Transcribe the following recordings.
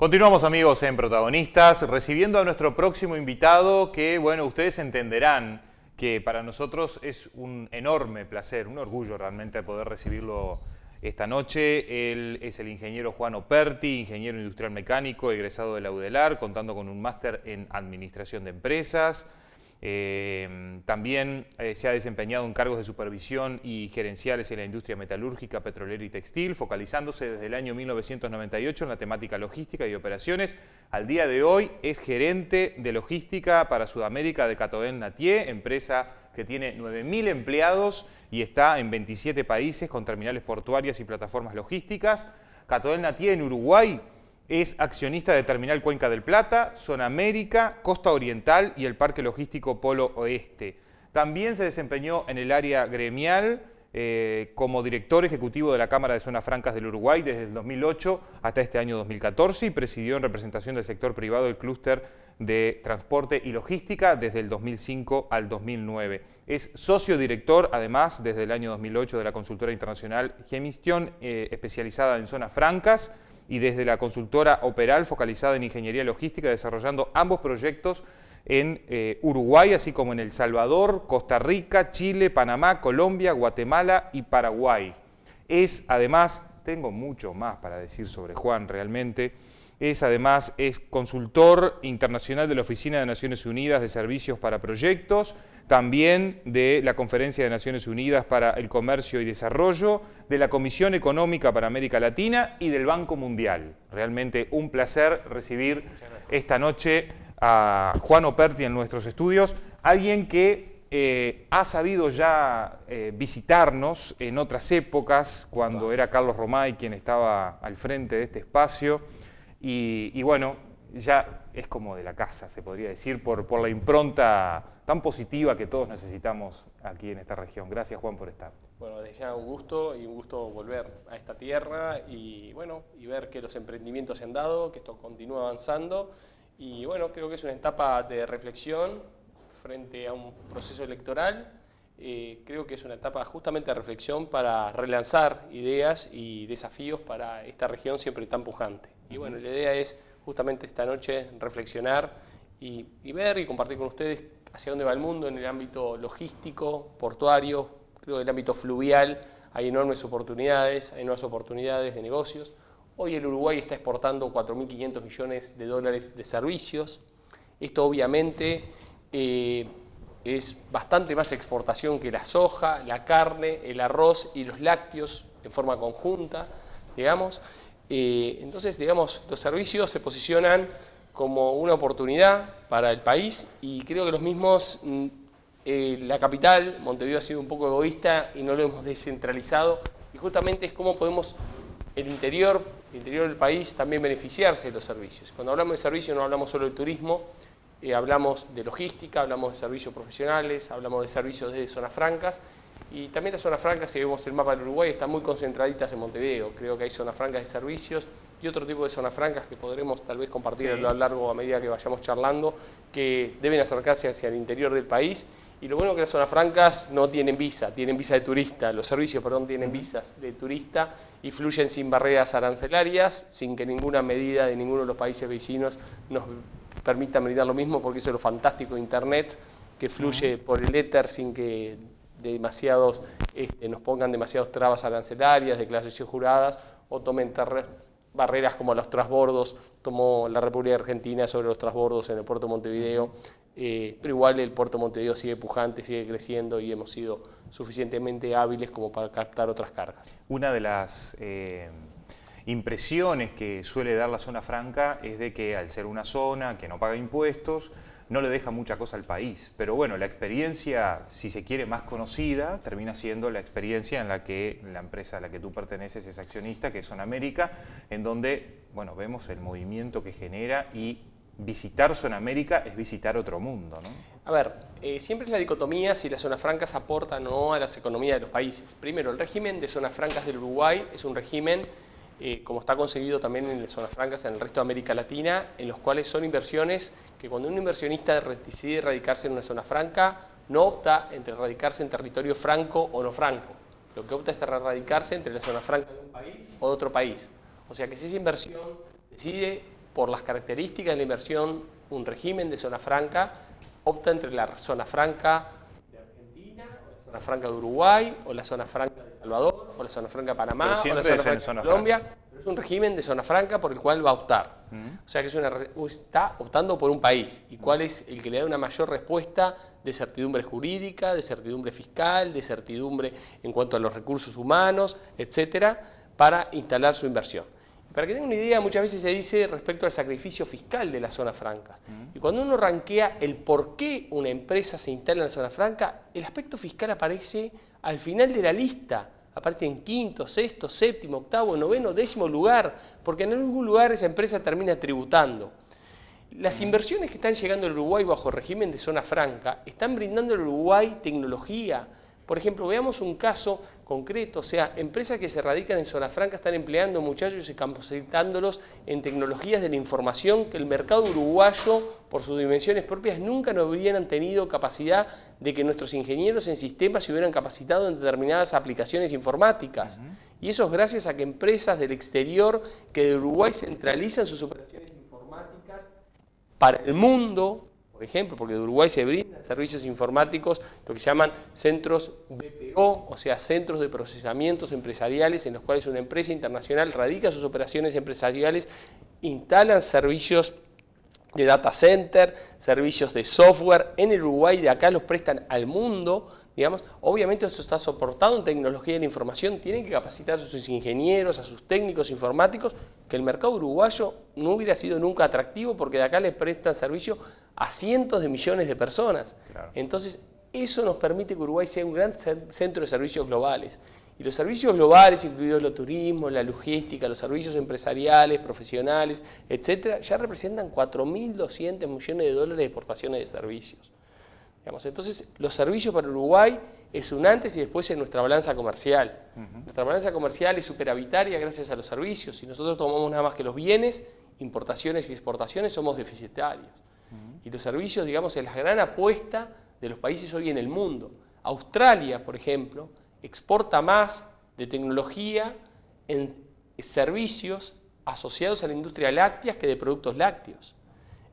Continuamos, amigos, en Protagonistas, recibiendo a nuestro próximo invitado que, bueno, ustedes entenderán que para nosotros es un enorme placer, un orgullo realmente poder recibirlo esta noche. Él es el ingeniero Juan Operti, ingeniero industrial mecánico, egresado de la UDELAR, contando con un máster en administración de empresas. También se ha desempeñado en cargos de supervisión y gerenciales en la industria metalúrgica, petrolera y textil, focalizándose desde el año 1998 en la temática logística y operaciones. Al día de hoy es gerente de logística para Sudamérica de Catoen Nattier, empresa que tiene 9.000 empleados y está en 27 países con terminales portuarias y plataformas logísticas. Catoen Nattier en Uruguay es accionista de Terminal Cuenca del Plata, Zona América, Costa Oriental y el Parque Logístico Polo Oeste. También se desempeñó en el área gremial como director ejecutivo de la Cámara de Zonas Francas del Uruguay desde el 2008 hasta este año 2014 y presidió en representación del sector privado el clúster de transporte y logística desde el 2005 al 2009. Es socio director, además, desde el año 2008 de la consultora internacional Gemistion, especializada en zonas francas, y desde la consultora Operal, focalizada en ingeniería logística, desarrollando ambos proyectos en Uruguay, así como en El Salvador, Costa Rica, Chile, Panamá, Colombia, Guatemala y Paraguay. Es, además, tengo mucho más para decir sobre Juan realmente, además es consultor internacional de la Oficina de Naciones Unidas de Servicios para Proyectos, también de la Conferencia de Naciones Unidas para el Comercio y Desarrollo, de la Comisión Económica para América Latina y del Banco Mundial. Realmente un placer recibir esta noche a Juan Operti en nuestros estudios, alguien que ha sabido ya visitarnos en otras épocas, cuando era Carlos Romay quien estaba al frente de este espacio, y bueno, ya es como de la casa, se podría decir, por la impronta tan positiva que todos necesitamos aquí en esta región. Gracias, Juan, por estar. Bueno, desde ya un gusto volver a esta tierra y bueno, y ver que los emprendimientos se han dado, que esto continúa avanzando y bueno, creo que es una etapa de reflexión frente a un proceso electoral. Creo que es una etapa justamente de reflexión para relanzar ideas y desafíos para esta región siempre tan pujante. Y bueno, la idea es justamente esta noche reflexionar y ver y compartir con ustedes hacia dónde va el mundo en el ámbito logístico, portuario, creo que en el ámbito fluvial hay enormes oportunidades, de negocios. Hoy el Uruguay está exportando 4.500 millones de dólares de servicios. Esto obviamente es bastante más exportación que la soja, la carne, el arroz y los lácteos en forma conjunta, digamos. Entonces, digamos, los servicios se posicionan como una oportunidad para el país y creo que los mismos, la capital, Montevideo, ha sido un poco egoísta y no lo hemos descentralizado y justamente es cómo podemos el interior del país también beneficiarse de los servicios. Cuando hablamos de servicios no hablamos solo de turismo, hablamos de logística, hablamos de servicios profesionales, hablamos de servicios de zonas francas y también las zonas francas, si vemos el mapa del Uruguay, están muy concentraditas en Montevideo. Creo que hay zonas francas de servicios y otro tipo de zonas francas que podremos tal vez compartir a lo largo a medida que vayamos charlando, que deben acercarse hacia el interior del país. Y lo bueno es que las zonas francas no tienen visa, tienen visa de turista, los servicios, perdón, tienen visas de turista y fluyen sin barreras arancelarias, sin que ninguna medida de ninguno de los países vecinos nos permita brindar lo mismo, porque eso es lo fantástico de Internet, que fluye por el éter sin que nos pongan demasiadas trabas arancelarias, declaraciones juradas o tomen barreras como los transbordos, como la República Argentina sobre los transbordos en el puerto de Montevideo, pero igual el puerto de Montevideo sigue pujante, sigue creciendo y hemos sido suficientemente hábiles como para captar otras cargas. Una de las impresiones que suele dar la zona franca es de que al ser una zona que no paga impuestos, no le deja mucha cosa al país, pero bueno, la experiencia, si se quiere, más conocida, termina siendo la experiencia en la que la empresa a la que tú perteneces es accionista, que es Zona América, en donde, bueno, vemos el movimiento que genera y visitar Zona América es visitar otro mundo, ¿no? A ver, siempre es la dicotomía si las zonas francas aportan o no a las economías de los países. Primero, el régimen de zonas francas del Uruguay es un régimen como está conseguido también en las zonas francas en el resto de América Latina, en los cuales son inversiones que cuando un inversionista decide radicarse en una zona franca, no opta entre radicarse en territorio franco o no franco. Lo que opta es radicarse entre la zona franca de un país o de otro país. O sea que si esa inversión decide por las características de la inversión, un régimen de zona franca opta entre la zona franca de Argentina, o la zona franca de Uruguay, o la zona franca de El Salvador, o la zona franca de Panamá, o la zona franca de Colombia. Pero es un régimen de zona franca por el cual va a optar. O sea que está optando por un país. ¿Y cuál es el que le da una mayor respuesta de certidumbre jurídica, de certidumbre fiscal, de certidumbre en cuanto a los recursos humanos, etcétera, para instalar su inversión? Para que tengan una idea, muchas veces se dice respecto al sacrificio fiscal de las zonas francas. Y cuando uno rankea el por qué una empresa se instala en la zona franca, el aspecto fiscal aparece al final de la lista. Aparece en quinto, sexto, séptimo, octavo, noveno, décimo lugar, porque en algún lugar esa empresa termina tributando. Las inversiones que están llegando al Uruguay bajo régimen de zona franca están brindando al Uruguay tecnología. Por ejemplo, veamos un caso concreto, o sea, empresas que se radican en zona franca están empleando muchachos y capacitándolos en tecnologías de la información que el mercado uruguayo, por sus dimensiones propias, nunca no hubieran tenido capacidad de que nuestros ingenieros en sistemas se hubieran capacitado en determinadas aplicaciones informáticas. Y eso es gracias a que empresas del exterior que de Uruguay centralizan sus operaciones informáticas para el mundo, por ejemplo, porque de Uruguay se brindan servicios informáticos, lo que se llaman centros BPO, o sea, centros de procesamientos empresariales en los cuales una empresa internacional radica sus operaciones empresariales, instalan servicios de data center, servicios de software en el Uruguay, de acá los prestan al mundo, digamos. Obviamente esto está soportado en tecnología de la información, tienen que capacitar a sus ingenieros, a sus técnicos informáticos, que el mercado uruguayo no hubiera sido nunca atractivo porque de acá le prestan servicio a cientos de millones de personas. Claro. Entonces, eso nos permite que Uruguay sea un gran centro de servicios globales. Y los servicios globales, incluidos el turismo, la logística, los servicios empresariales, profesionales, etcétera, ya representan 4.200 millones de dólares de exportaciones de servicios. Digamos, entonces, los servicios para Uruguay es un antes y después en nuestra balanza comercial. Nuestra balanza comercial es superavitaria gracias a los servicios. Si nosotros tomamos nada más que los bienes, importaciones y exportaciones, somos deficitarios. Y los servicios, digamos, es la gran apuesta de los países hoy en el mundo. Australia, por ejemplo, exporta más de tecnología en servicios asociados a la industria láctea que de productos lácteos.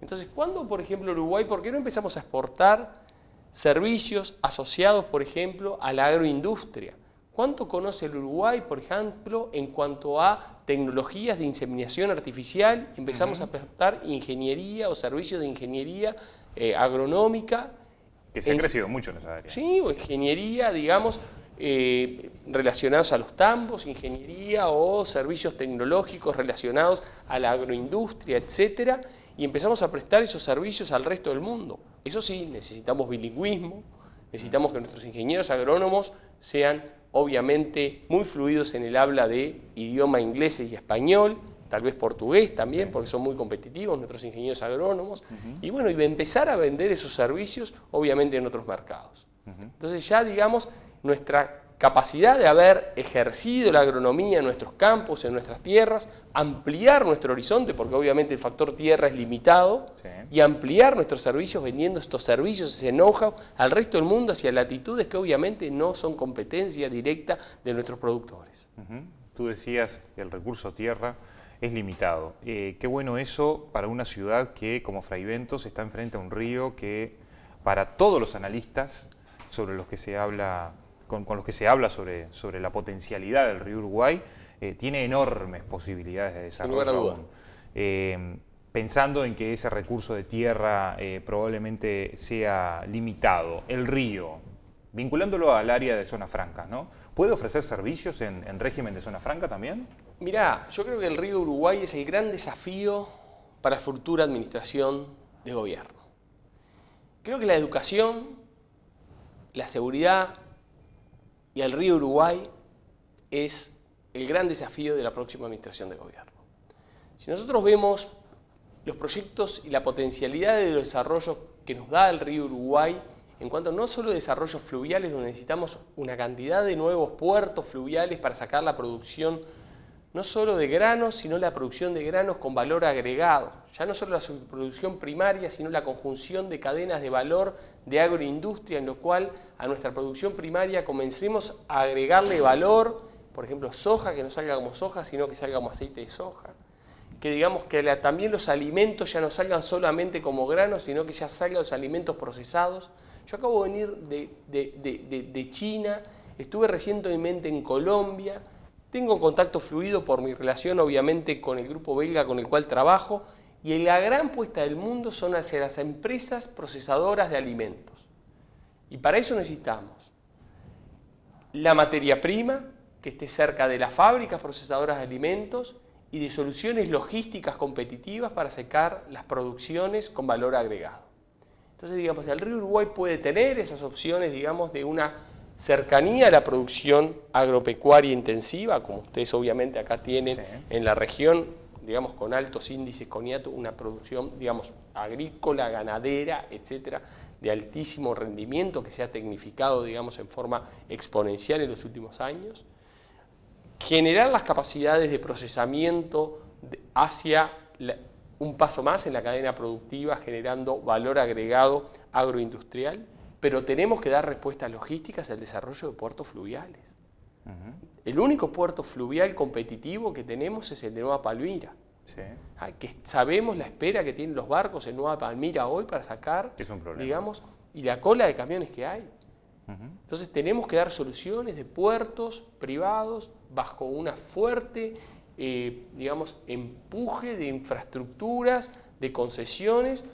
Entonces, ¿cuándo, por ejemplo, Uruguay, por qué no empezamos a exportar servicios asociados, por ejemplo, a la agroindustria? ¿Cuánto conoce el Uruguay, por ejemplo, en cuanto a tecnologías de inseminación artificial? Empezamos a exportar ingeniería o servicios de ingeniería agronómica. Que se ha crecido mucho en esa área. Sí, o ingeniería, digamos, relacionados a los tambos, ingeniería o servicios tecnológicos relacionados a la agroindustria, etcétera, y empezamos a prestar esos servicios al resto del mundo. Eso sí, necesitamos bilingüismo, necesitamos que nuestros ingenieros agrónomos sean obviamente muy fluidos en el habla de idioma inglés y español, tal vez portugués también, porque son muy competitivos nuestros ingenieros agrónomos, y bueno, y empezar a vender esos servicios obviamente en otros mercados. Entonces ya, digamos, nuestra capacidad de haber ejercido la agronomía en nuestros campos, en nuestras tierras, ampliar nuestro horizonte, porque obviamente el factor tierra es limitado, y ampliar nuestros servicios vendiendo estos servicios, ese know-how, al resto del mundo hacia latitudes que obviamente no son competencia directa de nuestros productores. Tú decías que el recurso tierra es limitado. Qué bueno eso para una ciudad que, como Fraiventos, está enfrente a un río que, para todos los analistas sobre los que se habla, con los que se habla sobre la potencialidad del río Uruguay, tiene enormes posibilidades de desarrollo aún. Pensando en que ese recurso de tierra probablemente sea limitado, el río, vinculándolo al área de zona franca, ¿no? ¿Puede ofrecer servicios en régimen de zona franca también? Mirá, yo creo que el río Uruguay es el gran desafío para la futura administración de gobierno. Creo que la educación, la seguridad y el río Uruguay es el gran desafío de la próxima administración de gobierno. Si nosotros vemos los proyectos y la potencialidad de desarrollo que nos da el río Uruguay, en cuanto no solo desarrollos fluviales, donde necesitamos una cantidad de nuevos puertos fluviales para sacar la producción, no solo de granos, sino la producción de granos con valor agregado. Ya no solo la producción primaria, sino la conjunción de cadenas de valor de agroindustria, en lo cual a nuestra producción primaria comencemos a agregarle valor, por ejemplo, soja, que no salga como soja, sino que salga como aceite de soja. que digamos que también los alimentos ya no salgan solamente como granos, sino que ya salgan los alimentos procesados. Yo acabo de venir de China, estuve recientemente en Colombia, tengo contacto fluido por mi relación obviamente con el grupo belga con el cual trabajo, y la gran puesta del mundo son hacia las empresas procesadoras de alimentos. Y para eso necesitamos la materia prima, que esté cerca de las fábricas procesadoras de alimentos, y de soluciones logísticas competitivas para sacar las producciones con valor agregado. Entonces, digamos, el río Uruguay puede tener esas opciones, digamos, de una cercanía a la producción agropecuaria intensiva, como ustedes obviamente acá tienen en la región, digamos, con altos índices coniato, una producción, digamos, agrícola, ganadera, etcétera, de altísimo rendimiento que se ha tecnificado, digamos, en forma exponencial en los últimos años. Generar las capacidades de procesamiento hacia un paso más en la cadena productiva, generando valor agregado agroindustrial, pero tenemos que dar respuestas logísticas al desarrollo de puertos fluviales. El único puerto fluvial competitivo que tenemos es el de Nueva Palmira. Que sabemos la espera que tienen los barcos en Nueva Palmira hoy para sacar, digamos, y la cola de camiones que hay. Entonces tenemos que dar soluciones de puertos privados bajo una fuerte, digamos, empuje de infraestructuras, de concesiones,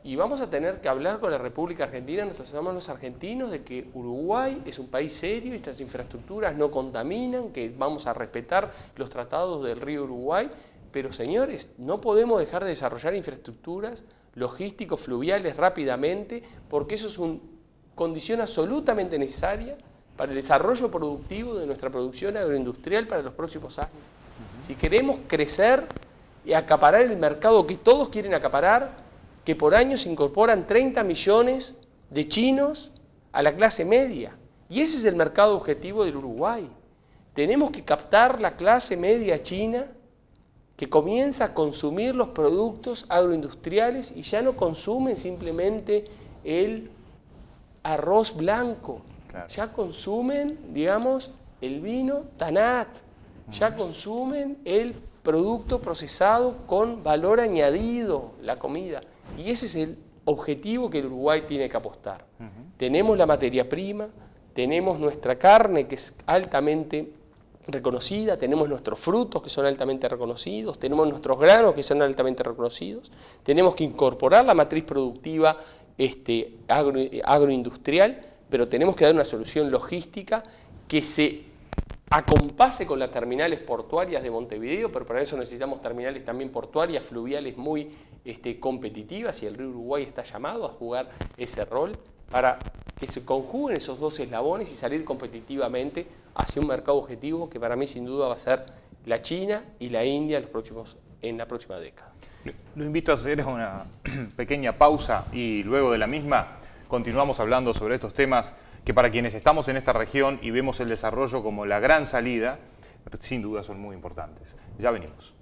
y vamos a tener que hablar con la República Argentina, nosotros somos los argentinos, de que Uruguay es un país serio y estas infraestructuras no contaminan, que vamos a respetar los tratados del río Uruguay, pero señores, no podemos dejar de desarrollar infraestructuras logísticos fluviales rápidamente, porque eso es una condición absolutamente necesaria para el desarrollo productivo de nuestra producción agroindustrial para los próximos años. Si queremos crecer y acaparar el mercado que todos quieren acaparar, que por año se incorporan 30 millones de chinos a la clase media. Y ese es el mercado objetivo del Uruguay. Tenemos que captar la clase media china que comienza a consumir los productos agroindustriales y ya no consumen simplemente el arroz blanco. Ya consumen, digamos, el vino Tanat, ya consumen el producto procesado con valor añadido, la comida. Y ese es el objetivo que el Uruguay tiene que apostar. Tenemos la materia prima, tenemos nuestra carne que es altamente reconocida, tenemos nuestros frutos que son altamente reconocidos, tenemos nuestros granos que son altamente reconocidos, tenemos que incorporar la matriz productiva agroindustrial, pero tenemos que dar una solución logística que se acompase con las terminales portuarias de Montevideo, pero para eso necesitamos terminales también portuarias, fluviales muy competitivas, y el río Uruguay está llamado a jugar ese rol para que se conjuguen esos dos eslabones y salir competitivamente hacia un mercado objetivo que para mí sin duda va a ser la China y la India en la próxima década. Lo invito a hacer una pequeña pausa y luego de la misma continuamos hablando sobre estos temas que para quienes estamos en esta región y vemos el desarrollo como la gran salida, sin duda son muy importantes. Ya venimos.